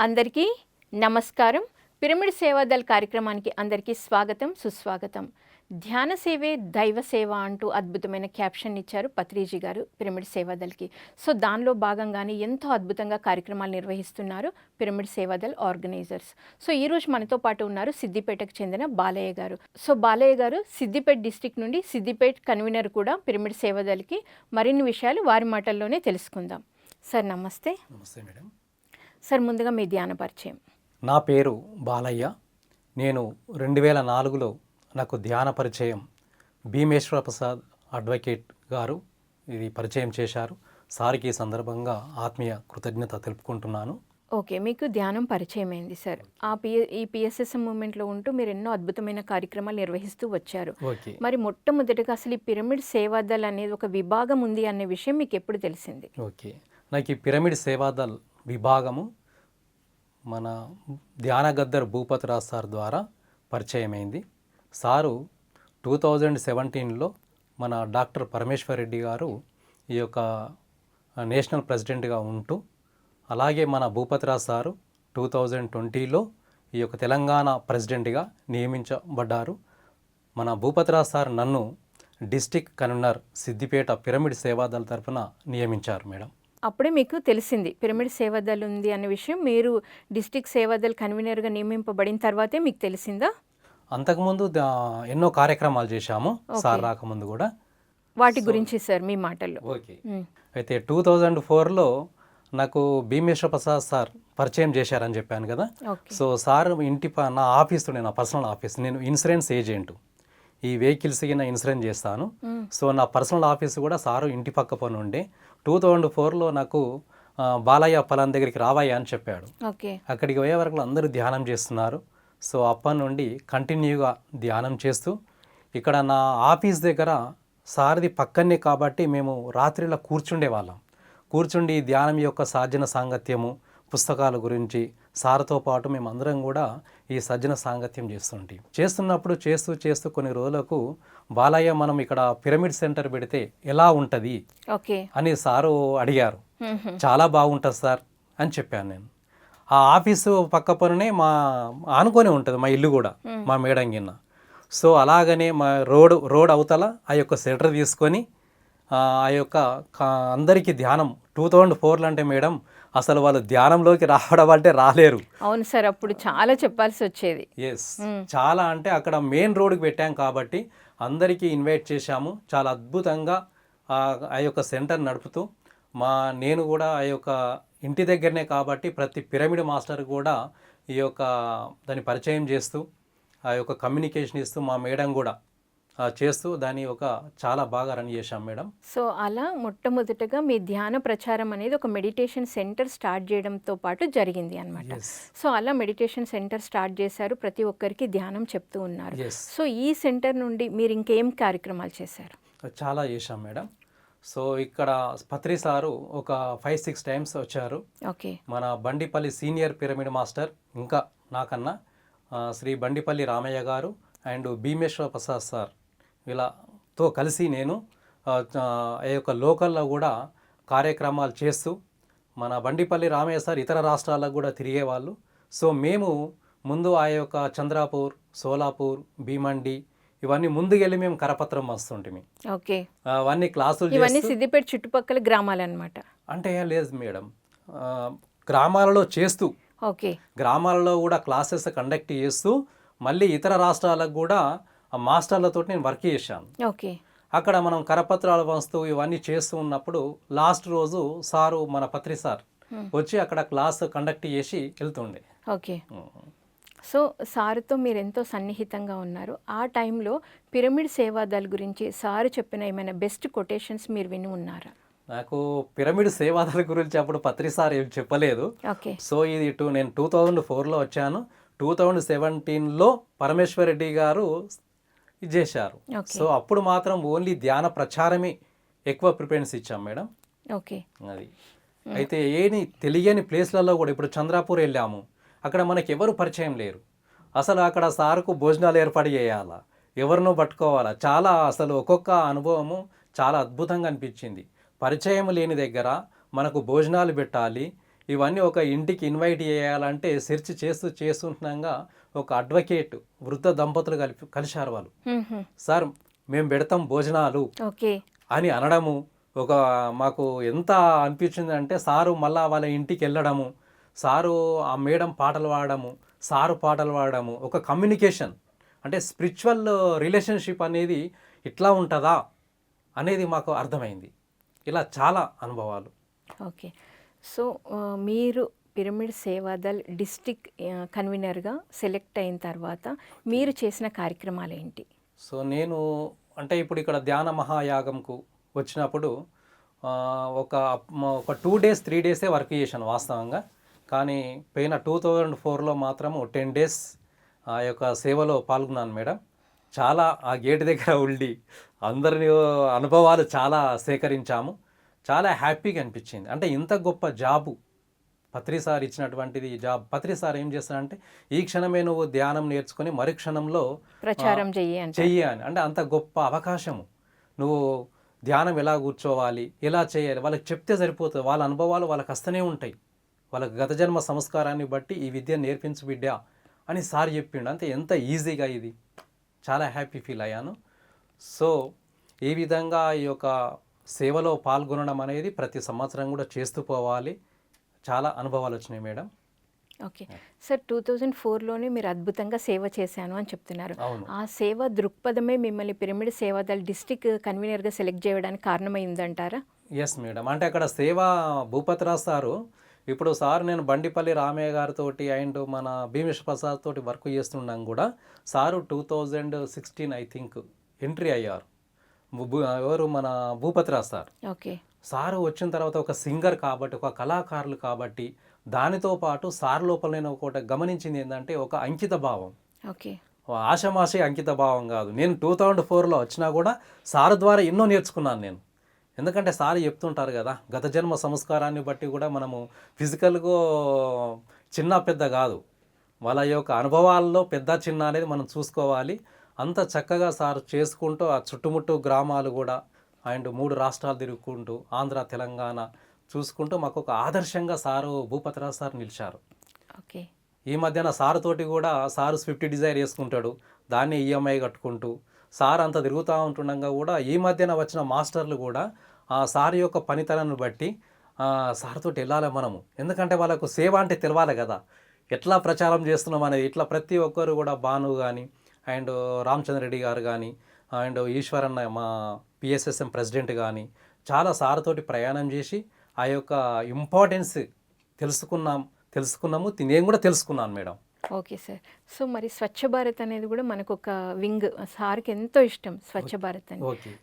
అందరికీ నమస్కారం. పిరమిడ్ సేవాదల్ కార్యక్రమానికి అందరికీ స్వాగతం, సుస్వాగతం. ధ్యాన సేవే దైవ సేవ అంటూ అద్భుతమైన క్యాప్షన్ ఇచ్చారు పత్రిజీ గారు పిరమిడ్ సేవాదల్కి. సో దానిలో భాగంగానే ఎంతో అద్భుతంగా కార్యక్రమాలు నిర్వహిస్తున్నారు పిరమిడ్ సేవాదల్ ఆర్గనైజర్స్. సో ఈరోజు మనతో పాటు ఉన్నారు సిద్దిపేటకు చెందిన బాలయ్య గారు. సో బాలయ్య గారు సిద్దిపేట డిస్టిక్ నుండి సిద్దిపేట కన్వీనర్ కూడా పిరమిడ్ సేవాదల్కి. మరిన్ని విషయాలు వారి మాటల్లోనే తెలుసుకుందాం. సార్ నమస్తే. నమస్తే మేడం. సార్ ముందుగా మీ ధ్యాన పరిచయం. నా పేరు బాలయ్య. నేను 2004లో నాకు ధ్యాన పరిచయం భీమేశ్వర ప్రసాద్ అడ్వకేట్ గారు ఇది పరిచయం చేశారు. సార్కి ఈ సందర్భంగా ఆత్మీయ కృతజ్ఞత తెలుపుకుంటున్నాను. ఓకే, మీకు ధ్యానం పరిచయం అయింది సార్. ఈ పిఎస్ఎస్ఎం మూమెంట్లో ఉంటూ మీరు ఎన్నో అద్భుతమైన కార్యక్రమాలు నిర్వహిస్తూ వచ్చారు. ఓకే. మరి మొట్టమొదటిగా అసలు ఈ పిరమిడ్ సేవాదల్ అనేది ఒక విభాగం ఉంది అనే విషయం మీకు ఎప్పుడు తెలిసింది? ఓకే, నాకు ఈ పిరమిడ్ సేవాదల్ విభాగము మన ధ్యాన గద్దర్ భూపతిరాజ్ సార్ ద్వారా పరిచయమైంది. సారు 2017లో మన డాక్టర్ పరమేశ్వర్ రెడ్డి గారు ఈ యొక్క నేషనల్ ప్రెసిడెంట్గా ఉంటూ, అలాగే మన భూపతిరాజ్ సారు 2020లో ఈ యొక్క తెలంగాణ ప్రెసిడెంట్గా నియమించబడ్డారు. మన భూపతిరాజ్ సార్ నన్ను district convener Siddipet pyramid Seva Dal తరఫున నియమించారు మేడం. అప్పుడే మీకు తెలిసింది పిరమిడ్ సేవాదల్ ఉంది అనే విషయం. మీరు డిస్టిక్ సేవాదల్ కన్వీనర్గా నియమింపబడిన తర్వాతే మీకు తెలిసిందా? అంతకుముందు ఎన్నో కార్యక్రమాలు చేశాము సార్ రాకముందు కూడా. వాటి గురించి సార్ మీ మాటల్లో. ఓకే, అయితే 2004లో నాకు భీమేశ్వర ప్రసాద్ సార్ పరిచయం చేశారని చెప్పాను కదా. సో సార్ నా ఆఫీస్, నా పర్సనల్ ఆఫీస్, నేను ఇన్సూరెన్స్ ఏజెంట్, ఈ వెహికల్స్కి నా ఇన్సూరెన్స్ చేస్తాను. సో నా పర్సనల్ ఆఫీస్ కూడా సారు ఇంటి పక్క పని ఉండే. 2004లో నాకు బాలయ్య పలాన్ దగ్గరికి రావయ్య అని చెప్పాడు. అక్కడికి పోయే వరకు అందరూ ధ్యానం చేస్తున్నారు. సో అప్పటి నుండి కంటిన్యూగా ధ్యానం చేస్తూ, ఇక్కడ నా ఆఫీస్ దగ్గర సార్ది పక్కనే కాబట్టి మేము రాత్రిలో కూర్చుండి ధ్యానం యొక్క సాధన సాంగత్యము, పుస్తకాల గురించి సార్తో పాటు మేము అందరం కూడా ఈ సజ్జన సాంగత్యం చేస్తున్నప్పుడు చేస్తూ కొన్ని రోజులకు బాలయ్య మనం ఇక్కడ పిరమిడ్ సెంటర్ పెడితే ఎలా ఉంటుంది అని సారు అడిగారు. చాలా బాగుంటుంది సార్ అని చెప్పాను నేను. ఆ ఆఫీసు పక్క పనునే ఆనుకొని ఉంటుంది మా ఇల్లు కూడా, మా మేడం కింద. సో అలాగనే మా రోడ్ అవతల ఆ యొక్క సెంటర్ తీసుకొని ఆ యొక్క అందరికీ ధ్యానం 2004లో అంటే మేడం అసలు వాళ్ళు ధ్యానంలోకి రావడం అంటే రాలేరు. అవును సార్, అప్పుడు చాలా చెప్పాల్సి వచ్చేది. ఎస్, చాలా అంటే అక్కడ మెయిన్ రోడ్కి పెట్టాం కాబట్టి అందరికీ ఇన్వైట్ చేశాము. చాలా అద్భుతంగా ఆ యొక్క సెంటర్ నడుపుతూ నేను కూడా ఆ యొక్క ఇంటి దగ్గరనే కాబట్టి ప్రతి పిరమిడ్ మాస్టర్ కూడా ఈ యొక్క దాన్ని పరిచయం చేస్తూ ఆ యొక్క కమ్యూనికేషన్ ఇస్తూ మా మేడం కూడా చేస్తూ దాన్ని చాలా బాగా రన్ చేశాం మేడం. సో అలా మొట్టమొదటగా మీ ధ్యాన ప్రచారం అనేది ఒక మెడిటేషన్ సెంటర్ స్టార్ట్ చేయడంతో పాటు జరిగింది అనమాట. సో అలా మెడిటేషన్ సెంటర్ స్టార్ట్ చేశారు, ప్రతి ఒక్కరికి ధ్యానం చెప్తూ ఉన్నారు. సో ఈ సెంటర్ నుండి మీరు ఇంకేం కార్యక్రమాలు చేశారు? చాలా చేశాం మేడం. సో ఇక్కడ పత్రి సారు ఒక 5-6 టైమ్స్ వచ్చారు. ఓకే. మన బండిపల్లి సీనియర్ పిరమిడ్ మాస్టర్, ఇంకా నాకన్నా శ్రీ బండిపల్లి రామయ్య గారు అండ్ భీమేశ్వర ప్రసాద్ సార్ వీళ్ళతో కలిసి నేను ఆ యొక్క లోకల్లో కూడా కార్యక్రమాలు చేస్తూ, మన బండిపల్లి రామయ్య సార్ ఇతర రాష్ట్రాలకు కూడా తిరిగేవాళ్ళు. సో మేము ముందు ఆ యొక్క చంద్రాపూర్, సోలాపూర్, భీమండి ఇవన్నీ ముందుకెళ్ళి మేము కరపత్రం వస్తుంటే ఓకే అవన్నీ క్లాసులు ఇవన్నీ సిద్దిపేట చుట్టుపక్కల గ్రామాలు అనమాట. అంటే లేదు మేడం, గ్రామాలలో చేస్తూ, ఓకే, గ్రామాలలో కూడా క్లాసెస్ కండక్ట్ చేస్తూ మళ్ళీ ఇతర రాష్ట్రాలకు కూడా మాస్టర్లతో నేను వర్క్ చేశాను. ఓకే. అక్కడ మనం కరపత్రాలు పంచుతూ ఇవన్నీ చేస్తూ ఉన్నప్పుడు లాస్ట్ రోజు సారు మన పత్రి సార్ వచ్చి అక్కడ క్లాస్ కండక్ట్ చేసి వెళ్తుండే. ఓకే. సో సార్తో మీరు ఎంతో సన్నిహితంగా ఉన్నారు. ఆ టైంలో పిరమిడ్ సేవాదల్ గురించి సారు చెప్పిన ఏమైనా బెస్ట్ కొటేషన్స్ మీరు విని ఉన్నారా? నాకు పిరమిడ్ సేవాదల గురించి అప్పుడు పత్రి సార్ ఏం చెప్పలేదు. సో ఇది నేను 2004లో వచ్చాను. 2017లో పరమేశ్వర్ రెడ్డి గారు ఇది చేశారు. సో అప్పుడు మాత్రం ఓన్లీ ధ్యాన ప్రచారమే ఎక్కువ ప్రిఫరెన్స్ ఇచ్చాం మేడం. ఓకే. అది అయితే తెలియని ప్లేస్లలో కూడా ఇప్పుడు చంద్రాపూర్ వెళ్ళాము, అక్కడ మనకి ఎవరు పరిచయం లేరు. అసలు అక్కడ సార్కు భోజనాలు ఏర్పాటు చేయాలా, ఎవరినో పట్టుకోవాలా, చాలా అసలు ఒక్కొక్క అనుభవము చాలా అద్భుతంగా అనిపించింది. పరిచయం లేని దగ్గర మనకు భోజనాలు పెట్టాలి, ఇవన్నీ ఒక ఇంటికి ఇన్వైట్ చేయాలంటే సెర్చ్ చేస్తుండగా ఒక అడ్వకేట్ వృద్ధ దంపతులు కలిశారు వాళ్ళు. సార్ మేము పెడతాం భోజనాలు ఓకే అని అనడము మాకు ఎంత అనిపించింది అంటే, సారు మళ్ళా వాళ్ళ ఇంటికి వెళ్ళడము, సారు ఆ మేడం పాటలు పాడడము, సారు పాటలు పాడడము, ఒక కమ్యూనికేషన్ అంటే స్పిరిచువల్ రిలేషన్షిప్ అనేది ఇట్లా ఉంటుందా అనేది మాకు అర్థమైంది. ఇలా చాలా అనుభవాలు. ఓకే. సో మీరు పిరమిడ్ సేవాదల్ డిస్టిక్ కన్వీనర్గా సెలెక్ట్ అయిన తర్వాత మీరు చేసిన కార్యక్రమాలు ఏంటి? సో నేను అంటే ఇప్పుడు ఇక్కడ ధ్యాన మహాయాగంకు వచ్చినప్పుడు ఒక 2 days 3 days వర్క్ చేశాను వాస్తవంగా. కానీ పోయిన 2004లో మాత్రము 10 days ఆ యొక్క సేవలో పాల్గొన్నాను మేడం. చాలా ఆ గేట్ దగ్గర ఉండి అందరిని అనుభవాలు చాలా సేకరించాము. చాలా హ్యాపీగా అనిపించింది. అంటే ఇంత గొప్ప జాబు పత్రి సార్ ఇచ్చినటువంటిది జాబ్. పత్రి సార్ ఏం చేస్తారంటే, ఈ క్షణమే నువ్వు ధ్యానం నేర్చుకొని మరు క్షణంలో ప్రచారం చెయ్యి అని. అంటే అంత గొప్ప అవకాశము. నువ్వు ధ్యానం ఎలా కూర్చోవాలి, ఎలా చేయాలి వాళ్ళకి చెప్తే సరిపోతుంది. వాళ్ళ అనుభవాలు వాళ్ళకి వస్తూనే ఉంటాయి. వాళ్ళకి గత జన్మ సంస్కారాన్ని బట్టి ఈ విద్య నేర్పించు బిడ్డ అని సార్ చెప్పిండు. అంతే ఎంత ఈజీగా ఇది చాలా హ్యాపీ ఫీల్ అయ్యాను. సో ఈ విధంగా ఈ యొక్క సేవలో పాల్గొనడం అనేది ప్రతి సంవత్సరం కూడా చేస్తూ పోవాలి. చాలా అనుభవాలు వచ్చినాయి మేడం. ఓకే సార్, 2004లోనే మీరు అద్భుతంగా సేవ చేశాను అని చెప్తున్నారు. ఆ సేవ దృక్పథమే మిమ్మల్ని పిరమిడ్ సేవాదల్ డిస్ట్రిక్ట్ కన్వీనర్గా సెలెక్ట్ చేయడానికి కారణమైందంటారా? Yes madam. అంటే అక్కడ సేవా భూపతిరాజ్ సారు, ఇప్పుడు సార్ నేను బండిపల్లి రామయ్య గారితో అండ్ మన భీమేశ్వర ప్రసాద్ తోటి వర్క్ చేస్తున్నాం కూడా సారు 2016 ఐ థింక్ ఎంట్రీ అయ్యారు. ఎవరు మన భూపతిరాజ్ సార్. ఓకే. సారు వచ్చిన తర్వాత ఒక సింగర్ కాబట్టి, ఒక కళాకారులు కాబట్టి, దానితో పాటు సార్ లోపల నేను ఒకటి గమనించింది ఏంటంటే ఒక అంకిత భావం. ఓకే. ఆషమాషి అంకిత భావం కాదు. నేను 2004లో వచ్చినా కూడా సార్ ద్వారా ఎన్నో నేర్చుకున్నాను నేను. ఎందుకంటే సార్ చెప్తుంటారు కదా, గత జన్మ సంస్కారాన్ని బట్టి కూడా మనము ఫిజికల్గా చిన్న పెద్ద కాదు, వాళ్ళ యొక్క అనుభవాల్లో పెద్ద చిన్న అనేది మనం చూసుకోవాలి. అంత చక్కగా సార్ చేసుకుంటూ ఆ చుట్టుముట్టు గ్రామాలు కూడా అండ్ 3 రాష్ట్రాలు తిరుగుకుంటూ ఆంధ్ర తెలంగాణ చూసుకుంటూ మాకు ఒక ఆదర్శంగా సారు భూపతిరాజ్ సార్ నిలిచారు. ఓకే. ఈ మధ్యన సార్ తోటి కూడా సారు స్విఫ్ట్ డిజైర్ వేసుకుంటాడు, దాన్ని ఈఎంఐ కట్టుకుంటూ సార్ అంత తిరుగుతూ ఉంటుండగా కూడా ఈ మధ్యన వచ్చిన మాస్టర్లు కూడా ఆ సార్ యొక్క పనితనాన్ని బట్టి సార్ తోటి వెళ్ళాలి మనము. ఎందుకంటే వాళ్ళకు సేవ అంటే తెలవాలి కదా, ఎట్లా ప్రచారం చేస్తున్నాం అనేది. ఇట్లా ప్రతి ఒక్కరు కూడా భాను కానీ అండ్ రామచంద్రరెడ్డి గారు కానీ అండ్ ఈశ్వరన్న మా పిఎస్ఎస్ఎం ప్రెసిడెంట్ కానీ చాలా సార్ తోటి ప్రయాణం చేసి ఆ యొక్క ఇంపార్టెన్స్ తెలుసుకున్నాము. నేను కూడా తెలుసుకున్నాను మేడం. Okay sir. సో మరి స్వచ్ఛ భారత్ అనేది కూడా మనకు ఒక వింగ్, సార్కి ఎంతో ఇష్టం స్వచ్ఛ భారత్ అని.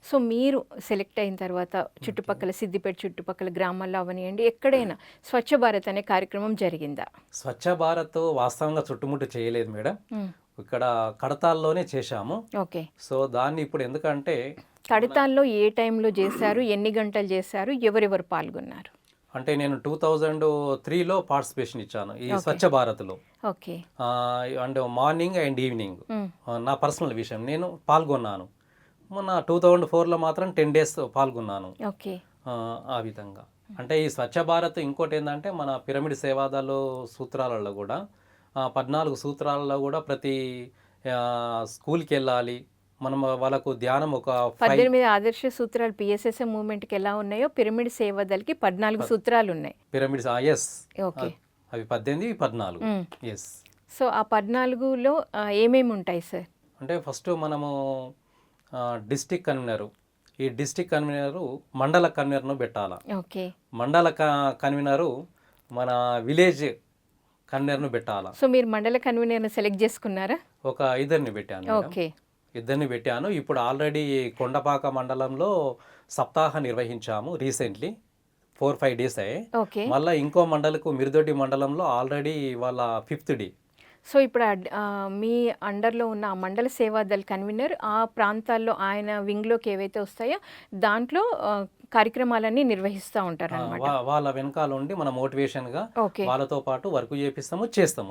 సో మీరు సెలెక్ట్ అయిన తర్వాత చుట్టుపక్కల సిద్దిపేట చుట్టుపక్కల గ్రామాల్లో అవనియండి, ఎక్కడైనా స్వచ్ఛ భారత్ అనే కార్యక్రమం జరిగిందా? స్వచ్ఛ భారత్ వాస్తవంగా చుట్టుముట్టు చేయలేదు మేడం, ఇక్కడ కడతాల్లోనే చేశాము. ఓకే. సో దాన్ని ఇప్పుడు ఎందుకంటే కడతాల్లో ఏ టైంలో చేశారు, ఎన్ని గంటలు చేశారు, ఎవరెవరు పాల్గొన్నారు? అంటే నేను 2003లో పార్టిసిపేషన్ ఇచ్చాను ఈ స్వచ్ఛ భారత్లో. Okay. And morning and evening నా పర్సనల్ విషయం నేను పాల్గొన్నాను. మొన్న 2004లో మాత్రం 10 days పాల్గొన్నాను. ఓకే. ఆ విధంగా అంటే ఈ స్వచ్ఛ భారత్ ఇంకోటి ఏంటంటే మన పిరమిడ్ సేవాదాలు సూత్రాలలో కూడా 14 సూత్రాలలో కూడా ప్రతి స్కూల్కి వెళ్ళాలి మనం, వాళ్ళకు ధ్యానం ఒక 18 ఆదర్శ సూత్రాలు పిఎస్ఎస్ఎం మూవ్మెంట్కి ఎలా ఉన్నాయో పిరమిడ్ సేవాదల్కి 14 సూత్రాలు ఉన్నాయి. Pyramid yes. ఓకే. అవి 18 14. ఎస్. సో ఆ 14లో ఏమేమి ఉంటాయి సార్? అంటే ఫస్ట్ మనము డిస్టిక్ కన్వీనరు, ఈ డిస్టిక్ కన్వీనరు మండల కన్వీనర్ను పెట్టాలా. ఓకే. మండల కన్వీనరు మన విలేజ్ కన్వీనర్ను పెట్టాలా. సో మీరు మండల కన్వీనర్ను సెలెక్ట్ చేసుకున్నారా? ఒక 2 పెట్టాను. ఓకే. 2 పెట్టాను. ఇప్పుడు ఆల్రెడీ కొండపాక మండలంలో సప్తాహ నిర్వహించాము రీసెంట్లీ, 4-5 days అయ్యాయి. ఓకే. మళ్ళీ ఇంకో మండలకు మిరుదొడ్డి మండలంలో ఆల్రెడీ వాళ్ళ 5th day. సో ఇప్పుడు మీ అండర్లో ఉన్న ఆ మండల సేవాదల్ కన్వీనర్ ఆ ప్రాంతాల్లో ఆయన వింగ్లోకి ఏవైతే వస్తాయో దాంట్లో కార్యక్రమాలన్నీ నిర్వహిస్తూ ఉంటారు అన్నమాట. వాళ్ళ వెనకాల ఉండి మన మోటివేషన్గా వాళ్ళతో పాటు వర్క్ చేస్తాము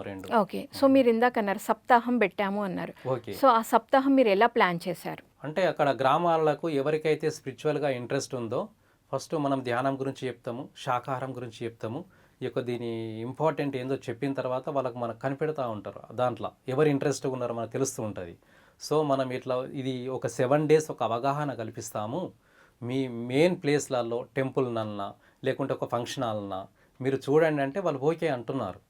2. ఓకే. సో మీరు ఇందాక అన్నారు సప్తాహం పెట్టాము అన్నారు. ఓకే. సో ఆ సప్తాహం మీరు ఎలా ప్లాన్ చేశారు? అంటే అక్కడ గ్రామాలకు ఎవరికైతే స్పిరిచువల్గా ఇంట్రెస్ట్ ఉందో ఫస్ట్ మనం ధ్యానం గురించి చెప్తాము, శాకాహారం గురించి చెప్తాము, ఈ యొక్క దీని ఇంపార్టెంట్ ఏందో చెప్పిన తర్వాత వాళ్ళకి మనకు కనిపెడతా ఉంటారు, దాంట్లో ఎవరు ఇంట్రెస్ట్గా ఉన్నారో మనకు తెలుస్తూ ఉంటుంది. సో మనం ఇట్లా ఇది ఒక 7 days ఒక అవగాహన కల్పిస్తాము. మీ మెయిన్ ప్లేస్లలో టెంపుల్నన్నా లేకుంటే ఒక ఫంక్షన్ హాల్నా మీరు చూడండి అంటే వాళ్ళు ఓకే అంటున్నారు.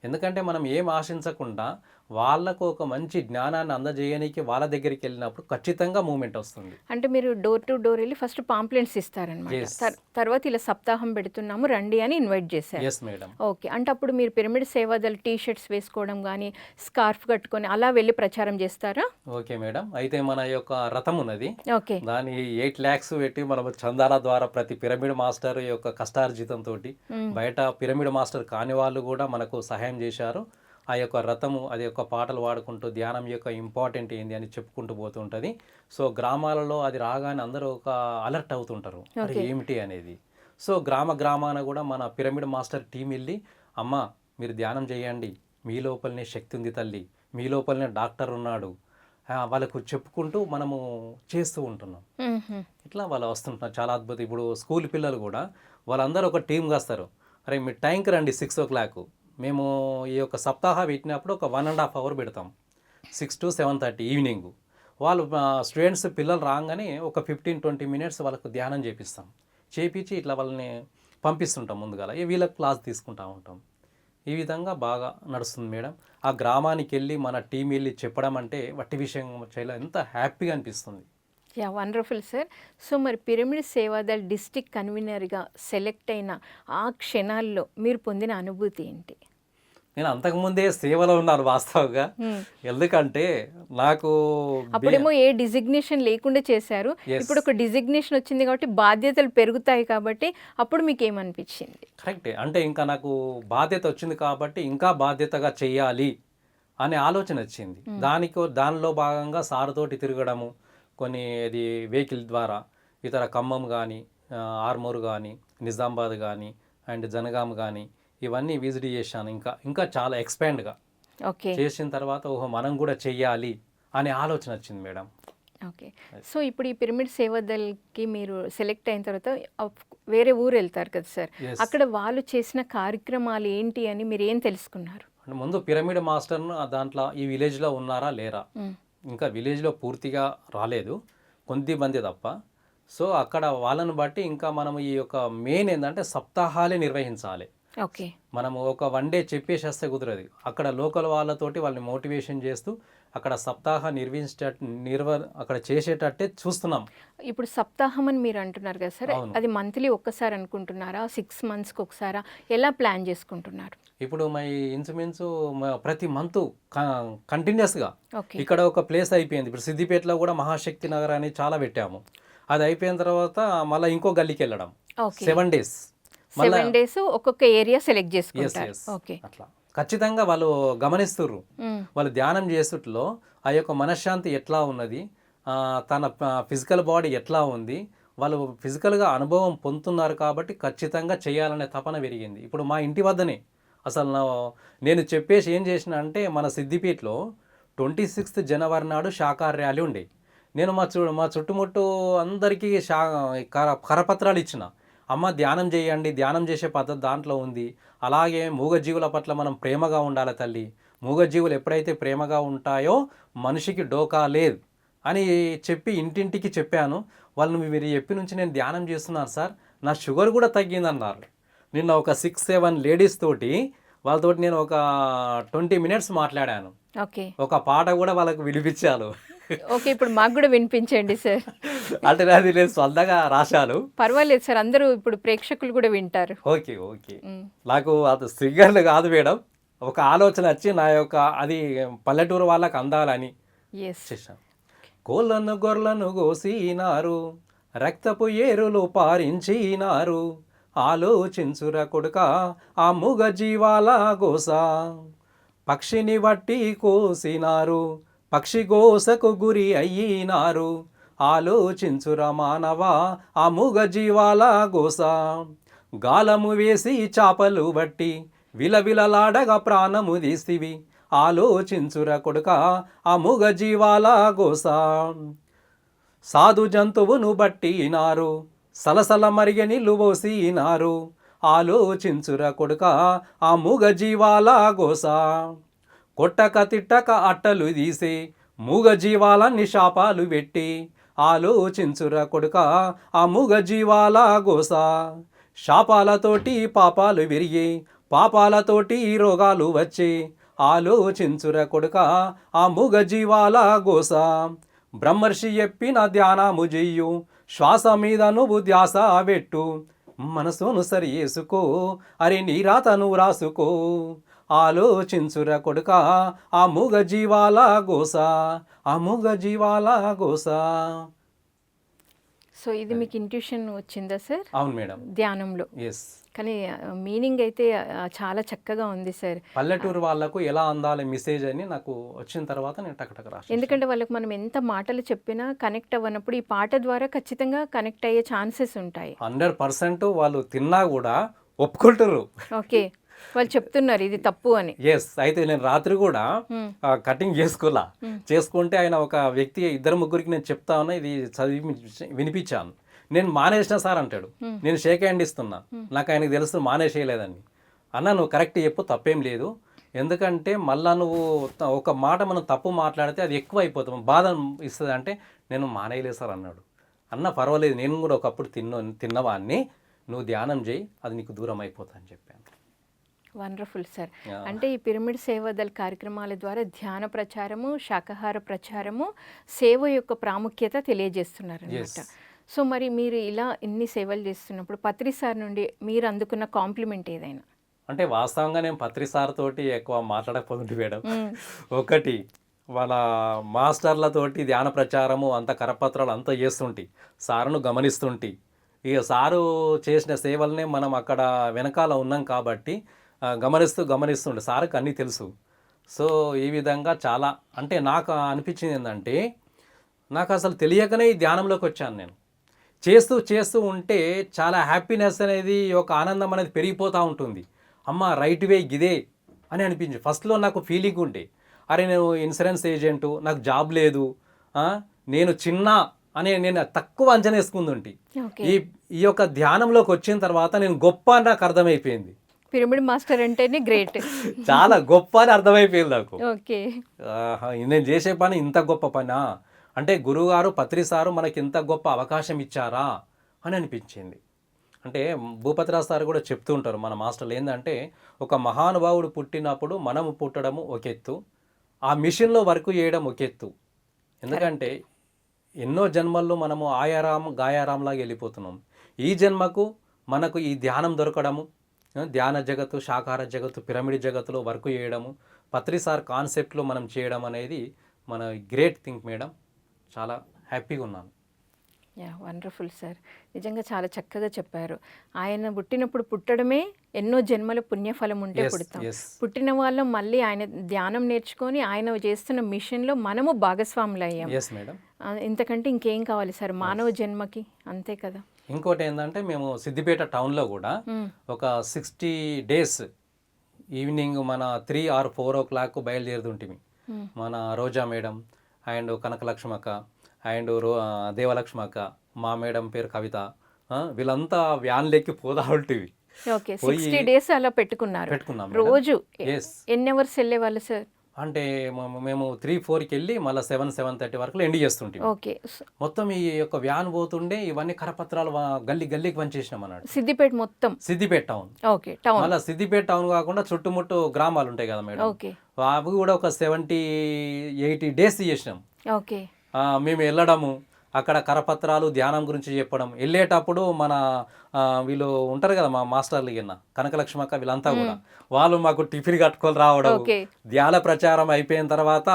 ఎందుకంటే మనం ఏం ఆశించకుండా వాళ్ళకు ఒక మంచి జ్ఞానాన్ని అందజేయడానికి వాళ్ళ దగ్గరికి వెళ్ళినప్పుడు ఖచ్చితంగా మూమెంట్ వస్తుంది. అంటే మీరు డోర్ టు డోర్ వెళ్ళి ఫస్ట్ పాంప్లెంట్స్ ఇస్తారనమాట. Yes. తర్వాత ఇలా సప్తాహం పెడుతున్నాము రండి అని ఇన్వైట్ చేశారు. Yes madam. ఓకే, అంటే అప్పుడు మీరు పిరమిడ్ సేవాదల్ టీ షర్ట్స్ వేసుకోవడం కానీ స్కార్ఫ్ కట్టుకొని అలా వెళ్ళి ప్రచారం చేస్తారా? Okay madam. అయితే మన యొక్క రథం ఉన్నది, ఓకే, దాని 8 lakhs పెట్టి మనం చందాల ద్వారా ప్రతి పిరమిడ్ మాస్టర్ యొక్క కష్టార్జితంతో బయట పిరమిడ్ మాస్టర్ కాని వాళ్ళు కూడా మనకు సహాయం చేశారు. ఆ యొక్క రథము అది యొక్క పాటలు పాడుకుంటూ ధ్యానం యొక్క ఇంపార్టెంట్ ఏంది అని చెప్పుకుంటూ పోతుంటుంది. సో గ్రామాలలో అది రాగానే అందరూ ఒక అలర్ట్ అవుతుంటారు, అది ఏమిటి అనేది. సో గ్రామాన కూడా మన పిరమిడ్ మాస్టర్ టీం వెళ్ళి, అమ్మ మీరు ధ్యానం చేయండి, మీ లోపలనే శక్తి ఉంది తల్లి, మీ లోపలనే డాక్టర్ ఉన్నాడు, వాళ్ళకు చెప్పుకుంటూ మనము చేస్తూ ఉంటున్నాం. ఇట్లా వాళ్ళు వస్తుంటున్నారు, చాలా అద్భుతం. ఇప్పుడు స్కూల్ పిల్లలు కూడా వాళ్ళందరూ ఒక టీమ్గా వస్తారు. అరే మీరు టైంకి రండి 6 o'clock. మేము ఈ యొక్క సప్తాహ పెట్టినప్పుడు ఒక 1.5 hour పెడతాం, 6 to 7:30 ఈవినింగ్. వాళ్ళు స్టూడెంట్స్ పిల్లలు రాగానే ఒక 15-20 minutes వాళ్ళకు ధ్యానం చేపిస్తాం. చేపించి ఇట్లా వాళ్ళని పంపిస్తుంటాం ముందుగా, వీళ్ళకి క్లాస్ తీసుకుంటూ ఉంటాం. ఈ విధంగా బాగా నడుస్తుంది మేడం. ఆ గ్రామానికి వెళ్ళి మన టీం వెళ్ళి చెప్పడం అంటే వట్టి విషయం చేయలేదు, ఎంత హ్యాపీగా అనిపిస్తుంది. Yeah, wonderful sir. సో మరి పిరమిడ్ సేవాదల్ డిస్ట్రిక్ట్ కన్వీనర్గా సెలెక్ట్ అయిన ఆ క్షణాల్లో మీరు పొందిన అనుభూతి ఏంటి? నేను అంతకుముందే సేవలో ఉన్నాను వాస్తవంగా. ఎందుకంటే నాకు అప్పుడేమో ఏ డిజిగ్నేషన్ లేకుండా చేశారు, ఇప్పుడు ఒక డిజిగ్నేషన్ వచ్చింది కాబట్టి బాధ్యతలు పెరుగుతాయి కాబట్టి అప్పుడు మీకు ఏమనిపించింది? కరెక్టే, అంటే ఇంకా నాకు బాధ్యత వచ్చింది కాబట్టి ఇంకా బాధ్యతగా చెయ్యాలి అనే ఆలోచన వచ్చింది. దానిలో భాగంగా సార్తోటి తిరగడము, కొన్ని ఇది వెహికల్ ద్వారా ఇతర ఖమ్మం కానీ, ఆర్మూర్ కానీ, నిజామాబాద్ కానీ అండ్ జనగాం కానీ ఇవన్నీ విజిట్ చేశాను. ఇంకా చాలా ఎక్స్పాండ్గా చేసిన తర్వాత ఓహో మనం కూడా చెయ్యాలి అనే ఆలోచన వచ్చింది మేడం. ఓకే, సో ఇప్పుడు ఈ పిరమిడ్ సేవాదల్కి మీరు సెలెక్ట్ అయిన తర్వాత వేరే ఊరు వెళ్తారు కదా సార్, అక్కడ వాళ్ళు చేసిన కార్యక్రమాలు ఏంటి అని మీరు ఏం తెలుసుకున్నారు? ముందు పిరమిడ్ మాస్టర్ను దాంట్లో ఈ విలేజ్లో ఉన్నారా లేరా, ఇంకా విలేజ్లో పూర్తిగా రాలేదు, కొద్దిమంది తప్ప. సో అక్కడ వాళ్ళని బట్టి ఇంకా మనం ఈ యొక్క మెయిన్ ఏంటంటే సప్తాహాలే నిర్వహించాలి. ఓకే, మనము ఒక 1 day చెప్పేసి వస్తే కుదరదు. అక్కడ లోకల్ వాళ్ళతోటి వాళ్ళని మోటివేషన్ చేస్తూ అక్కడ సప్తాహ అక్కడ చేసేటట్టే చూస్తున్నాం. ఇప్పుడు సప్తాహం అని మీరు అంటున్నారు కదా సార్, అది మంత్లీ ఒక్కసారి అనుకుంటున్నారా, 6 monthsకి ఒకసారా, ఎలా ప్లాన్ చేసుకుంటున్నారు? ఇప్పుడు ఇంచుమించు ప్రతి మంత్ కంటిన్యూస్గా ఓకే, ఇక్కడ ఒక ప్లేస్ అయిపోయింది. ఇప్పుడు సిద్దిపేటలో కూడా మహాశక్తి నగర్ అని చాలా పెట్టాము. అది అయిపోయిన తర్వాత మళ్ళీ ఇంకో గల్లీకి వెళ్ళడం, 7 days 7 days ఒక్కొక్క ఏరియా సెలెక్ట్ చేసుకుంటారు. ఓకే, అట్లా ఖచ్చితంగా వాళ్ళు గమనిస్తుర్రు. వాళ్ళు ధ్యానం చేస్తుట్లో ఆ యొక్క మనశ్శాంతి ఎట్లా ఉన్నది, తన ఫిజికల్ బాడీ ఎట్లా ఉంది, వాళ్ళు ఫిజికల్గా అనుభవం పొందుతున్నారు కాబట్టి ఖచ్చితంగా చేయాలనే తపన పెరిగింది. ఇప్పుడు మా ఇంటి వద్దనే అసలు నేను చెప్పేసి ఏం చేసిన అంటే, మన సిద్దిపేటలో 26th January నాడు శాఖాహార ర్యాలీ ఉండే. నేను మా చుట్టుముట్టు అందరికీ కరపత్రాలు ఇచ్చిన, అమ్మ ధ్యానం చేయండి, ధ్యానం చేసే పద్ధతి దాంట్లో ఉంది, అలాగే మూగజీవుల పట్ల మనం ప్రేమగా ఉండాలి తల్లి, మూగజీవులు ఎప్పుడైతే ప్రేమగా ఉంటాయో మనిషికి డోకా లేదు అని చెప్పి ఇంటింటికి చెప్పాను. వాళ్ళు మీరు చెప్పి నుంచి నేను ధ్యానం చేస్తున్నాను సార్, నా షుగర్ కూడా తగ్గిందన్నారు. నిన్న ఒక 6-7 ladies తోటి వాళ్ళతోటి నేను ఒక 20 minutes మాట్లాడాను. ఓకే, ఒక పాట కూడా వాళ్ళకు వినిపించాను. ఓకే, ఇప్పుడు మాకు కూడా వినిపించండి సార్. అంటే అది నేను సొంతంగా రాశాను. పర్వాలేదు సార్, అందరూ ఇప్పుడు ప్రేక్షకులు కూడా వింటారు. ఓకే ఓకే, నాకు అది సింగర్లు కాదు మేడం, ఒక ఆలోచన వచ్చి నా యొక్క అది పల్లెటూరు వాళ్ళకి అందాలని చేశాను. కోళ్ళను గొర్రెలను కోసినారు, రక్తపు ఏరులు పారించినారు, ఆలోచించుర కొడుక ఆ మూగ జీవాల గోస, పక్షిని వట్టి కోసినారు, పక్షి గోసకు గురి అయ్యినారు, ఆలోచించుర మానవ ఆ మూగ జీవాల గోస, గాలము వేసి చాపలు బట్టి విలవిలలాడగా ప్రాణము తీసివి, ఆలోచించుర కొడుక ఆ మూగ జీవాల గోస, సాధు జంతువును బట్టినారు, సలసల మరిగ నీళ్లు పోసినారు, ఆలోచించురా కొడుక ఆ మూగ జీవాల గోస. కొట్టక తిట్టక అట్టలు తీసి మూగ జీవాలన్ని శాపాలు పెట్టి ఆలోచించురా కొడుక ఆ మూగ జీవాల గోస. శాపాలతోటి పాపాలు విరిగి పాపాలతోటి రోగాలు వచ్చి ఆలోచించురా కొడుక ఆ మూగ జీవాల గోస. బ్రహ్మర్షి చెప్పిన ధ్యానము చెయ్యు శ్వాస మీద నువ్వు ధ్యాస పెట్టు మనసును సరి చేసుకో అరే నీ రాతను రాసుకో ఆలోచించురా కొడుక ఆ మూగ జీవాల గోస ఆ మూగ జీవాల గోస. సో ఇది మీకు ఇంట్యూషన్ వచ్చిందా సార్ అవును మేడం. ధ్యానంలో? ఎస్. కానీ మీనింగ్ అయితే చాలా చక్కగా ఉంది సార్. పల్లెటూరు వాళ్ళకు ఎలా అందాలి మెసేజ్ అని నాకు వచ్చిన తర్వాత నేను టక్ రాసి, ఎందుకంటే వాళ్ళకి మనం ఎంత మాటలు చెప్పినా కనెక్ట్ అవ్వనప్పుడు ఈ పాట ద్వారా ఖచ్చితంగా కనెక్ట్ అయ్యే ఛాన్సెస్ ఉంటాయి. 100% వాళ్ళు తిన్నా కూడా ఒప్పుకుంటారు. ఓకే, వాళ్ళు చెప్తున్నారు ఇది తప్పు అని. ఎస్. అయితే నేను రాత్రి కూడా కటింగ్ చేసుకుంటే ఆయన ఒక వ్యక్తి 2-3కి నేను చెప్తా ఉన్నా, ఇది చదివి వినిపించాను. నేను మానేసిన సార్ అంటాడు, నేను షేక్ హ్యాండ్ ఇస్తున్నా, నాకు ఆయనకు తెలుసు మానేసేయలేదని. అన్న నువ్వు కరెక్ట్ చెప్పు, తప్పేం లేదు. ఎందుకంటే మళ్ళా నువ్వు ఒక మాట మనం తప్పు మాట్లాడితే అది ఎక్కువ అయిపోతాం, బాధ ఇస్తుంది. అంటే నేను మానేయలేదు సార్ అన్నాడు. అన్న పర్వాలేదు, నేను కూడా ఒకప్పుడు తిన్నవాడిని, నువ్వు ధ్యానం చేయి, అది నీకు దూరం అయిపోతా అని చెప్పాను. Wonderful sir. అంటే ఈ పిరమిడ్ సేవాదల్ కార్యక్రమాల ద్వారా ధ్యాన ప్రచారము, శాకాహార ప్రచారము, సేవ యొక్క ప్రాముఖ్యత తెలియజేస్తున్నారు అన్నమాట. సో మరి మీరు ఇలా ఇన్ని సేవలు చేస్తున్నప్పుడు పత్రి సార్ నుండి మీరు అందుకున్న కాంప్లిమెంట్ ఏదైనా? అంటే వాస్తవంగా నేను పత్రి సార్ తోటి ఎక్కువ మాట్లాడకపోతుంది మేడం. ఒకటి వాళ్ళ మాస్టర్లతోటి ధ్యాన ప్రచారము అంత కరపత్రాలు అంతా చేస్తుంటే సారును గమనిస్తుంటే, ఇక సారు చేసిన సేవలనే మనం అక్కడ వెనకాల ఉన్నాం కాబట్టి గమనిస్తుండే సార్కి అన్నీ తెలుసు. సో ఈ విధంగా చాలా అంటే నాకు అనిపించింది ఏంటంటే, నాకు అసలు తెలియకనే ఈ ధ్యానంలోకి వచ్చాను. నేను చేస్తూ ఉంటే చాలా హ్యాపీనెస్ అనేది, ఒక ఆనందం అనేది పెరిగిపోతూ ఉంటుంది. అమ్మ రైట్ వే ఇదే అని అనిపించింది. ఫస్ట్లో నాకు ఫీలింగ్ ఉండే, అరే నేను ఇన్సూరెన్స్ ఏజెంటు, నాకు జాబ్ లేదు, నేను చిన్న అనే నేను తక్కువ అంచనా వేసుకుంది. ఈ యొక్క ధ్యానంలోకి వచ్చిన తర్వాత నేను గొప్ప అని నాకు అర్థమైపోయింది. పిరమిడ్ మాస్టర్ అంటేనే గ్రేట్, చాలా గొప్ప అని అర్థమైపోయింది నాకు. ఓకే, నేను చేసే పని ఇంత గొప్ప పనా అంటే గురువుగారు పత్రి సారు మనకి ఇంత గొప్ప అవకాశం ఇచ్చారా అని అనిపించింది. అంటే భూపతిరాజు సార్ కూడా చెప్తూ ఉంటారు మన మాస్టర్లు, ఏంటంటే ఒక మహానుభావుడు పుట్టినప్పుడు మనము పుట్టడము ఒక ఎత్తు, ఆ మిషన్లో వర్క్ చేయడం ఒక ఎత్తు. ఎందుకంటే ఎన్నో జన్మల్లో మనము ఆయారాం గాయారాంలాగా వెళ్ళిపోతున్నాం. ఈ జన్మకు మనకు ఈ ధ్యానం దొరకడము, ధ్యాన జగత్తు, శాకాహార జగత్తు, పిరమిడ్ జగత్తులో వర్క్ చేయడము, పత్రి సార్ కాన్సెప్ట్లో మనం చేయడం అనేది మన గ్రేట్ థింగ్ మేడం. చాలా హ్యాపీగా ఉన్నాను. వండర్ఫుల్ సార్, నిజంగా చాలా చక్కగా చెప్పారు. ఆయన పుట్టినప్పుడు పుట్టడమే ఎన్నో జన్మల పుణ్యఫలం ఉంటే పుడతాం. పుట్టిన వాళ్ళం మళ్ళీ ఆయన ధ్యానం నేర్చుకొని ఆయన చేస్తున్న మిషన్లో మనము భాగస్వాములు అయ్యాం. ఇంతకంటే ఇంకేం కావాలి సార్ మానవ జన్మకి, అంతే కదా. ఇంకోటి ఏంటంటే, మేము సిద్దిపేట టౌన్లో కూడా ఒక 60 days ఈవినింగ్ మన 3 or 4 o'clock బయలుదేరుతుంటిమి. మన రోజా మేడం అండ్ కనకలక్ష్మి అక్క అండ్ దేవలక్ష్మి అక్క, మా మేడం పేరు కవిత, వీళ్ళంతా వ్యాన్లెక్కి పోదా ఉంటుంది. ఓకే, 60 days అలా పెట్టుకున్నాం. రోజు ఎన్ని అవర్స్ వెళ్ళేవాళ్ళు సార్? అంటే మేము 3-4కి వెళ్ళి మళ్ళీ 7-7:30 వరకు ఎండ్ చేస్తుంటాం. ఓకే, మొత్తం ఈ యొక్క వ్యాన్ పోతుండే ఇవన్నీ కరపత్రాలు గల్లీకి పంచేసినాం అన్నాడు. సిద్దిపేట మొత్తం, సిద్దిపేట టౌన్. ఓకే, టౌన్ మళ్ళీ సిద్దిపేట టౌన్ కాకుండా చుట్టుముట్టు గ్రామాలు ఉంటాయి కదా మేడం, అవి కూడా ఒక 70-80 days చేసినాం. ఓకే, మేము వెళ్ళడము, అక్కడ కరపత్రాలు ధ్యానం గురించి చెప్పడం. వెళ్ళేటప్పుడు మన వీళ్ళు ఉంటారు కదా మా మాస్టర్లు కింద కనకలక్ష్మి అక్క, వీళ్ళంతా కూడా వాళ్ళు మాకు టిఫిన్ కట్టుకొని రావడం. ధ్యాన ప్రచారం అయిపోయిన తర్వాత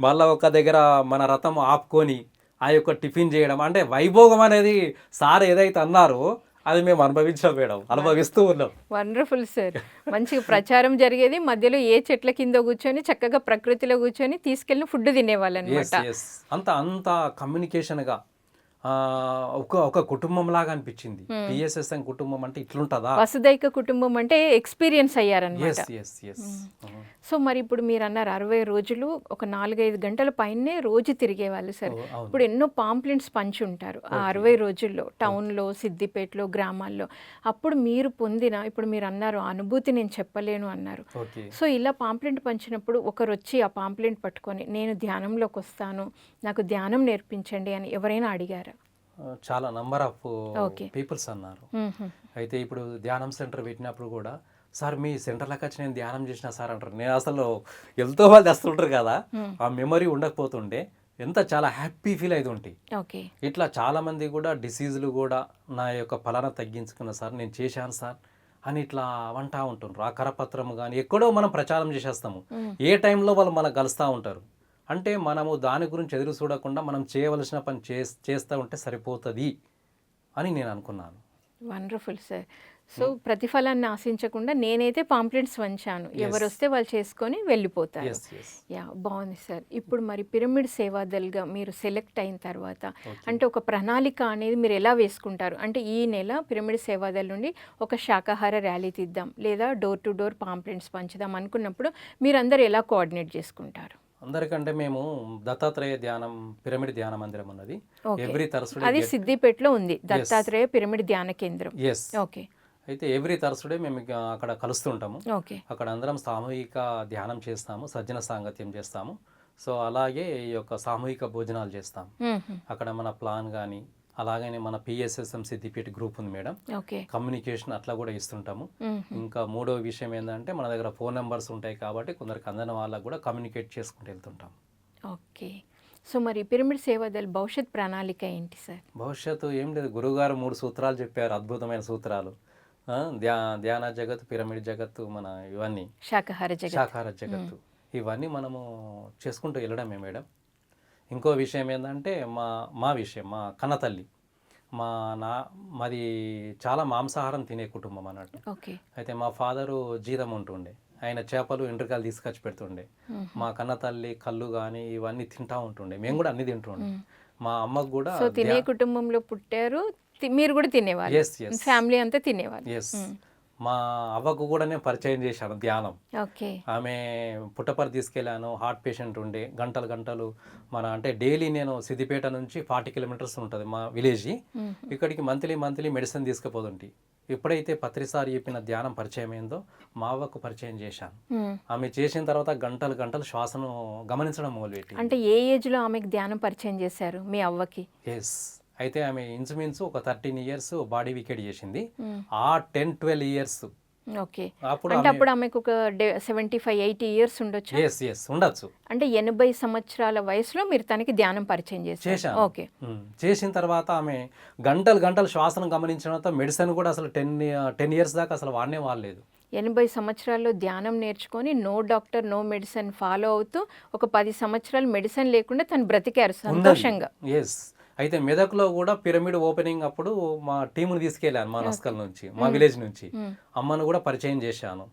మళ్ళీ ఒక దగ్గర మన రథం ఆపుకొని ఆ యొక్క టిఫిన్ చేయడం. అంటే వైభోగం అనేది సార్ ఏదైతే అన్నారో అది మేము అనుభవిస్తూ ఉన్నాం. వండర్ఫుల్ సార్, మంచిగా ప్రచారం జరిగేది. మధ్యలో ఏ చెట్ల కింద కూర్చొని చక్కగా ప్రకృతిలో కూర్చొని తీసుకెళ్ళిన ఫుడ్ తినేవాళ్ళు అనమాట. అంత కమ్యూనికేషన్గా ఒక కుటుంబం లాగా అనిపించింది. పిఎస్ఎస్ఎం కుటుంబం అంటే ఇట్లుంటుందా? వసుదైక కుటుంబం అంటే ఎక్స్పీరియన్స్ అయ్యారనమాట. Yes yes yes. సో మరి ఇప్పుడు మీరు అన్నారు 60 రోజులు ఒక 4-5 గంటల పైనే రోజు తిరిగేవాళ్ళు సార్. ఇప్పుడు ఎన్నో పాంప్లెంట్స్ పంచి ఉంటారు ఆ 60 రోజుల్లో టౌన్లో, సిద్దిపేటలో, గ్రామాల్లో. అప్పుడు మీరు పొందిన, ఇప్పుడు మీరు అన్నారు ఆ అనుభూతి నేను చెప్పలేను అన్నారు. సో ఇలా పాంప్లెంట్ పంచినప్పుడు ఒకరు వచ్చి ఆ పాంప్లెంట్ పట్టుకొని నేను ధ్యానంలోకి వస్తాను, నాకు ధ్యానం నేర్పించండి అని ఎవరైనా అడిగారా? చాలా నంబర్ ఆఫ్ పీపుల్స్ అన్నారు. అయితే ఇప్పుడు ధ్యానం సెంటర్ పెట్టినప్పుడు కూడా సార్ మీ సెంటర్లోకి వచ్చి నేను ధ్యానం చేసిన సార్ అంటారు. నేను అసలు ఎంతో వాళ్ళు వస్తుంటారు కదా, ఆ మెమరీ ఉండకపోతుండే ఎంత చాలా హ్యాపీ ఫీల్ అయితే ఉంటాయి. ఇట్లా చాలా మంది కూడా డిసీజులు కూడా నా యొక్క ఫలానా తగ్గించుకున్న సార్, నేను చేశాను సార్ అని ఇట్లా అంటా ఉంటుండ్రు. ఆ కరపత్రం కానీ ఎక్కడో మనం ప్రచారం చేసేస్తాము, ఏ టైంలో వాళ్ళు మనకు కలుస్తూ ఉంటారు. అంటే మనము దాని గురించి ఎదురు చూడకుండా మనం చేయవలసిన పని చేస్తూ ఉంటే సరిపోతుంది అని నేను అనుకున్నాను. Wonderful sir. సో ప్రతిఫలాన్ని ఆశించకుండా నేనైతే పాంప్లెంట్స్ వంచాను, ఎవరు వస్తే వాళ్ళు చేసుకొని వెళ్ళిపోతారు. యా, బాగుంది సార్. ఇప్పుడు మరి పిరమిడ్ సేవాదల్గా మీరు సెలెక్ట్ అయిన తర్వాత అంటే ఒక ప్రణాళిక అనేది మీరు ఎలా వేసుకుంటారు? అంటే ఈ నెల పిరమిడ్ సేవాదల్ నుండి ఒక శాకాహార ర్యాలీ తీద్దాం, లేదా డోర్ టు డోర్ పాంప్లెంట్స్ పంచుదాం అనుకున్నప్పుడు మీరందరూ ఎలా కోఆర్డినేట్ చేసుకుంటారు? అందరికంటే మేము దత్తాత్రేయ ధ్యానం పిరమిడ్ ధ్యాన మందిరం ఉన్నది. ఎవ్రీ థర్స్డే, అది సిద్దిపేటలో ఉంది దత్తాత్రేయ పిరమిడ్ ధ్యాన కేంద్రం. ఓకే. అయితే ఎవ్రీ థర్స్డే మేము అక్కడ కలుస్తుంటాము. అక్కడ అందరం సామూహిక ధ్యానం చేస్తాము, సజ్జన సాంగత్యం చేస్తాము. సో అలాగే ఈ యొక్క సామూహిక భోజనాలు చేస్తాము. అక్కడ మన ప్లాన్ కానీ, అలాగనే మన పిఎస్ఎస్ఎం సిద్దిపేట గ్రూప్ ఉంది మేడం, కమ్యూనికేషన్ అట్లా కూడా ఇస్తుంటాము. ఇంకా మూడో విషయం ఏంటంటే మన దగ్గర ఫోన్ నెంబర్స్ ఉంటాయి కాబట్టి కొందరికి అందని వాళ్ళకు కూడా కమ్యూనికేట్ చేసుకుంటూ వెళ్తుంటాం. ఓకే. సో మరి పిరమిడ్ సేవాదల్ భవిష్యత్ ప్రణాళిక ఏంటి సార్? భవిష్యత్తు ఏం లేదు, గురువుగారు 3 సూత్రాలు చెప్పారు, అద్భుతమైన సూత్రాలు. ధ్యాన జగత్తు, పిరమిడ్ జగత్తు, మన ఇవన్నీ శాకాహార జగత్తు, ఇవన్నీ మనము చేసుకుంటూ వెళ్ళడమే మేడం. ఇంకో విషయం ఏంటంటే మా విషయం, మా కన్నతల్లి, మాది చాలా మాంసాహారం తినే కుటుంబం అన్నట్టు. అయితే మా ఫాదరు జీతం ఉంటుండే, ఆయన చేపలు ఎండ్రికాయలు తీసుకొచ్చి పెడుతుండే. మా కన్నతల్లి కళ్ళు కానీ ఇవన్నీ తింటా ఉంటుండే, మేము కూడా అన్ని తింటుండే. మా అమ్మకు కూడా తినే కుటుంబంలో పుట్టారు, మీరు కూడా తినేవాళ్ళు, ఫ్యామిలీ అంతా తినేవాళ్ళు. మా అవ్వకు కూడా నేను పరిచయం చేశాను ధ్యానం. ఆమె పుట్టపర్తి తీసుకెళ్ళాను, హార్ట్ పేషెంట్ ఉండే, గంటలు అంటే డైలీ నేను సిద్దిపేట నుంచి 40 కిలోమీటర్స్ ఉంటుంది మా విలేజ్, ఇక్కడికి మంత్లీ మెడిసిన్ తీసుకుపోతుంటే ఎప్పుడైతే పత్రిసారి చెప్పిన ధ్యానం పరిచయం అయిందో మా అవ్వకు పరిచయం చేశాను. ఆమె చేసిన తర్వాత గంటలు శ్వాసను గమనించడం మొదలుపెట్టి. అంటే ఏ ఏజ్ లో ఆమెకు ధ్యానం పరిచయం చేశారు మీ అవ్వకి? అయితే ఆమె ఇంచుమించు ఒక 13 ఇయర్స్ బాడీ వికెట్ చేసింది. ఆ 10-12 ఇయర్స్ అప్పుడు ఆమెకు ఒక 75-80 ఇయర్స్ ఉండొచ్చు. ఉండొచ్చు. అంటే 80 సంవత్సరాల వయసులో మీరు తనకి ధ్యానం పరిచయం చేశారు. చేసిన తర్వాత ఆమె గంటలు శ్వాసను గమనించిన తర్వాత మెడిసిన్ కూడా అసలు 10 ఇయర్స్ దాకా అసలు వాడలేదు. 80 సంవత్సరాల్లో ధ్యానం నేర్చుకొని no doctor no medicine follow అవుతూ ఒక 10 సంవత్సరాలు మెడిసిన్ లేకుండా తను బ్రతికారు సంతోషంగా. అయితే మెదక్లో కూడా పిరమిడ్ ఓపెనింగ్ అప్పుడు మా టీముని తీసుకెళ్ళాను, మా నస్కల్ నుంచి, మా విలేజ్ నుంచి. అమ్మను కూడా పరిచయం చేశాను.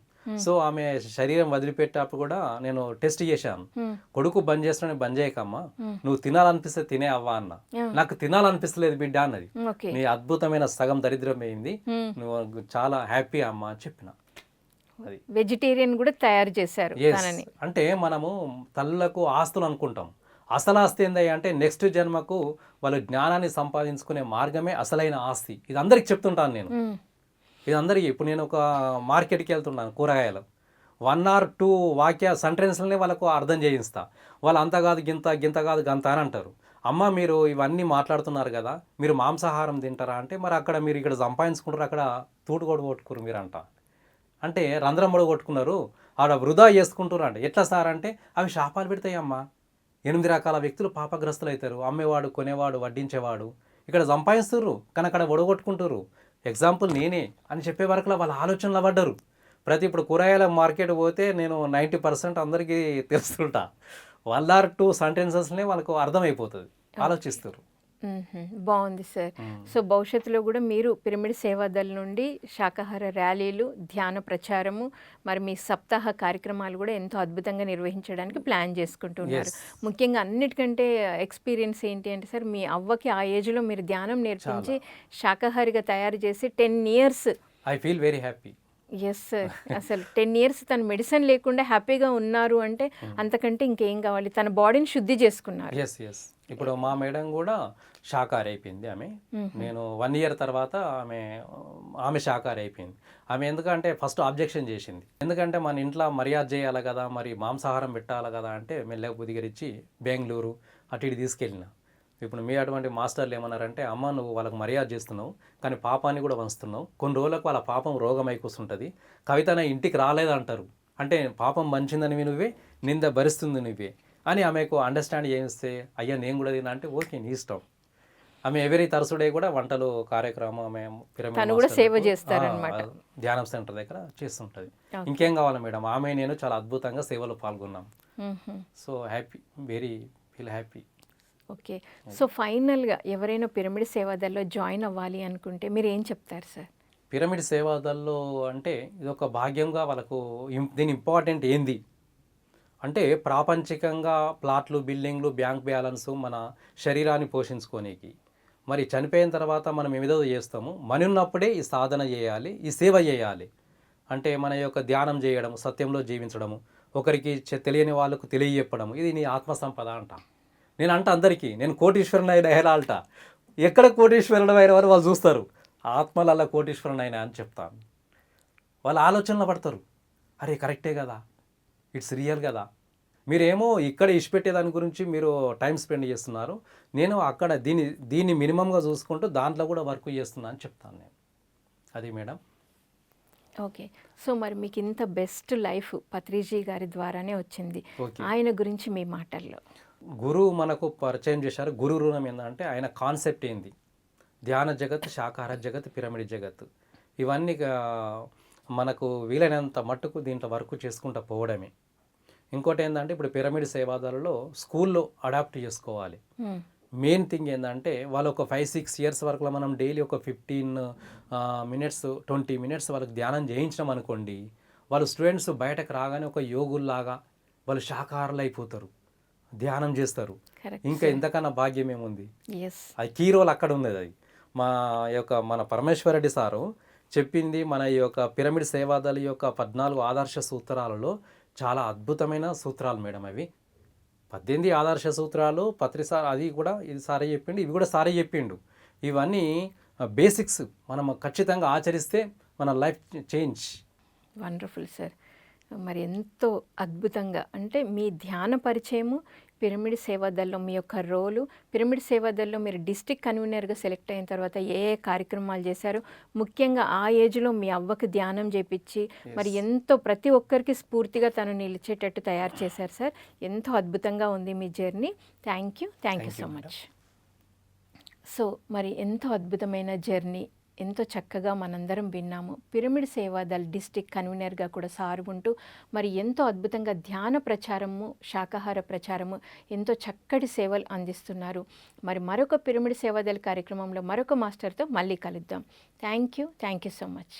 సో ఆమె శరీరం వదిలిపెట్టేటప్పుడు కూడా నేను టెస్ట్ చేశాను, కొడుకు బంద్ చేస్తున్నా బంద్ చేయకమ్మా, నువ్వు తినాలనిపిస్తే తినే అవ్వా అన్న. నాకు తినాలనిపిస్తలేదు బిడ్డ అన్నది. నీ అద్భుతమైన సగం దరిద్రం అయింది, నువ్వు చాలా హ్యాపీ అమ్మా అని చెప్పిన. అది వెజిటేరియన్ కూడా తయారు చేశారు. అంటే మనము తల్లులకు ఆస్తులు అనుకుంటాం, అసలు ఆస్తి ఏందయ్యా అంటే నెక్స్ట్ జన్మకు వాళ్ళు జ్ఞానాన్ని సంపాదించుకునే మార్గమే అసలైన ఆస్తి. ఇది అందరికి చెప్తుంటాను నేను, ఇది అందరికీ. ఇప్పుడు నేను ఒక మార్కెట్కి వెళ్తున్నాను కూరగాయలు, 1 or 2 వాక్య సెంటెన్స్లనే వాళ్ళకు అర్థం చేయిస్తా. వాళ్ళు అంత కాదు గింత కాదు గంత అని అంటారు. అమ్మ మీరు ఇవన్నీ మాట్లాడుతున్నారు కదా, మీరు మాంసాహారం తింటారా అంటే, మరి అక్కడ మీరు ఇక్కడ సంపాదించుకుంటారు, అక్కడ తూటు కూడా కొట్టుకురు మీరు అంట. అంటే రంధ్రం కూడా కొట్టుకున్నారు, ఆడ వృధా చేసుకుంటారు అంటే. ఎట్లా సార్ అంటే, అవి శాపాలు పెడతాయి అమ్మ. 8 రకాల వ్యక్తులు పాపగ్రస్తులు అవుతారు, అమ్మేవాడు, కొనేవాడు, వడ్డించేవాడు. ఇక్కడ సంపాదిస్తుర్రు కానీ అక్కడ ఒడగొట్టుకుంటారు. ఎగ్జాంపుల్ నేనే అని చెప్పే వరకు వాళ్ళ ఆలోచనలు పడ్డరు. ఇప్పుడు కూరగాయల మార్కెట్ పోతే నేను 90% అందరికీ తెలుస్తుంటా, 1 or 2 సెంటెన్సెస్నే వాళ్ళకు అర్థమైపోతుంది, ఆలోచిస్తారు. బాగుంది సార్. సో భవిష్యత్తులో కూడా మీరు పిరమిడ్ సేవాదల్ నుండి శాకాహార ర్యాలీలు, ధ్యాన ప్రచారము, మరి మీ సప్తాహ కార్యక్రమాలు కూడా ఎంతో అద్భుతంగా నిర్వహించడానికి ప్లాన్ చేసుకుంటున్నారు. ముఖ్యంగా అన్నిటికంటే ఎక్స్పీరియన్స్ ఏంటి అంటే సార్, మీ అవ్వకి ఆ ఏజ్లో మీరు ధ్యానం నేర్పించి శాకాహారిగా తయారు చేసి 10 years. I feel very happy. Yes sir, అసలు 10 years తను మెడిసిన్ లేకుండా హ్యాపీగా ఉన్నారు అంటే అంతకంటే ఇంకేం కావాలి. తన బాడీని శుద్ధి చేసుకున్నారు. ఎస్ ఇప్పుడు మా మేడం కూడా శాకాహారి అయిపోయింది. నేను 1 year తర్వాత ఆమె శాకాహారి అయిపోయింది. ఆమె ఎందుకంటే ఫస్ట్ ఆబ్జెక్షన్ చేసింది. ఎందుకంటే మన ఇంట్లో మర్యాద చేయాలి కదా, మరి మాంసాహారం పెట్టాలి కదా అంటే మెల్లగా బుదిగరిచ్చి బెంగళూరు అటు ఇటు తీసుకెళ్ళిన. ఇప్పుడు మీ అటువంటి మాస్టర్లు ఏమన్నారంటే, అమ్మ నువ్వు వాళ్ళకు మర్యాద చేస్తున్నావు కానీ పాపాన్ని కూడా వంచుతున్నావు, కొన్ని రోజులకు వాళ్ళ పాపం రోగమై కూర్చుంటుంది, కవిత నా ఇంటికి రాలేదంటారు అంటే పాపం మంచిందని నువ్వే, నింద భరిస్తుంది నువ్వే అని ఆమెకు అండర్స్టాండ్ చేస్తే, అయ్యా నేను కూడా తిన్నా అంటే ఓకే నీ ఇష్టం. ఆమె ఎవరీ తరచుడే కూడా వంటలు కార్యక్రమం ఆమె ధ్యానం సెంటర్ దగ్గర చేస్తుంటుంది. ఇంకేం కావాలి మేడం, ఆమె నేను చాలా అద్భుతంగా సేవలో పాల్గొన్నాం. So happy, very feel happy. Okay, so ఫైనల్గా ఎవరైనా పిరమిడ్ సేవాదల్లో జాయిన్ అవ్వాలి అనుకుంటే మీరు ఏం చెప్తారు సార్? పిరమిడ్ సేవాదల్లో అంటే ఇది ఒక భాగ్యంగా వాళ్ళకు దీని ఇంపార్టెంట్ ఏంది అంటే, ప్రాపంచికంగా ప్లాట్లు, బిల్డింగ్లు, బ్యాంక్ బ్యాలెన్స్ మన శరీరాన్ని పోషించుకోనికి, మరి చనిపోయిన తర్వాత మనం ఏదో చేస్తాము, మన ఉన్నప్పుడే ఈ సాధన చేయాలి, ఈ సేవ చేయాలి. అంటే మన యొక్క ధ్యానం చేయడం, సత్యంలో జీవించడము, ఒకరికి తెలియని వాళ్ళకు తెలియజెప్పడం, ఇది నీ ఆత్మసంపద అంట. నేను అంట అందరికీ, నేను కోటీశ్వరుని అయిన హేళాల్ట, ఎక్కడ కోటీశ్వరుడు అయిన వారు వాళ్ళు చూస్తారు, ఆత్మలల్లా కోటీశ్వరుని అయినా అని చెప్తాను. వాళ్ళ ఆలోచనలు పడతారు, అరే కరెక్టే కదా, ఇట్స్ రియల్ కదా. మీరేమో ఇక్కడ ఇష్టపెట్టే దాని గురించి మీరు టైం స్పెండ్ చేస్తున్నారు, నేను అక్కడ దీన్ని మినిమంగా చూసుకుంటూ దాంట్లో కూడా వర్క్ చేస్తున్నా అని చెప్తాను నేను. అది మేడం. ఓకే, సో మరి మీకు ఇంత బెస్ట్ లైఫ్ పత్రిజీ గారి ద్వారానే వచ్చింది. ఆయన గురించి మీ మాటల్లో. గురువు మనకు పరిచయం చేశారు. గురు రుణం ఏంటంటే ఆయన కాన్సెప్ట్ ఏంది, ధ్యాన జగత్, శాకాహార జగత్, పిరమిడ్ జగత్, ఇవన్నీ మనకు వీలైనంత మట్టుకు దీంట్లో వర్క్ చేసుకుంటూ పోవడమే. ఇంకోటి ఏంటంటే, ఇప్పుడు పిరమిడ్ సేవాదాలలో స్కూల్లో అడాప్ట్ చేసుకోవాలి. మెయిన్ థింగ్ ఏంటంటే, వాళ్ళు ఒక 5-6 years వరకు మనం డైలీ ఒక 15 minutes 20 minutes వాళ్ళకి ధ్యానం చేయించడం అనుకోండి, వాళ్ళు స్టూడెంట్స్ బయటకు రాగానే ఒక యోగుల్లాగా వాళ్ళు శాకాహారులు అయిపోతారు, ధ్యానం చేస్తారు. ఇంకా ఇంతకన్నా భాగ్యం ఏముంది? అది కీ రోల్ అక్కడ ఉంది. అది మన పరమేశ్వరరెడ్డి సారు చెప్పింది. మన ఈ యొక్క పిరమిడ్ సేవాదళ యొక్క 14 ఆదర్శ సూత్రాలలో చాలా అద్భుతమైన సూత్రాలు మేడం. అవి 18 ఆదర్శ సూత్రాలు, సార్ అది కూడా ఇది సారే చెప్పిండు, ఇవి కూడా సారే చెప్పిండు. ఇవన్నీ బేసిక్స్ మనం ఖచ్చితంగా ఆచరిస్తే మన లైఫ్ చేంజ్. Wonderful sir. మరి ఎంతో అద్భుతంగా అంటే మీ ధ్యాన పరిచయము, పిరమిడ్ సేవాదల్లో మీ యొక్క రోలు, పిరమిడ్ సేవాదల్లో మీరు డిస్ట్రిక్ట్ కన్వీనర్గా సెలెక్ట్ అయిన తర్వాత ఏ కార్యక్రమాలు చేశారు, ముఖ్యంగా ఆ ఏజ్లో మీ అవ్వకి ధ్యానం చేపించి మరి ఎంతో ప్రతి ఒక్కరికి స్ఫూర్తిగా తను నిలిచేటట్టు తయారు చేశారు సార్. ఎంతో అద్భుతంగా ఉంది మీ journey. Thank you so much. So మరి ఎంతో అద్భుతమైన జర్నీ, ఎంతో చక్కగా మనందరం విన్నాము. పిరమిడ్ సేవాదల్ డిస్ట్రిక్ట్ కన్వీనర్గా కూడా సార్ ఉంటూ మరి ఎంతో అద్భుతంగా ధ్యాన ప్రచారము, శాకాహార ప్రచారము, ఎంతో చక్కటి సేవలు అందిస్తున్నారు. మరి మరొక పిరమిడ్ సేవాదల్ కార్యక్రమంలో మరొక మాస్టర్తో మళ్ళీ కలుద్దాం. Thank you so much.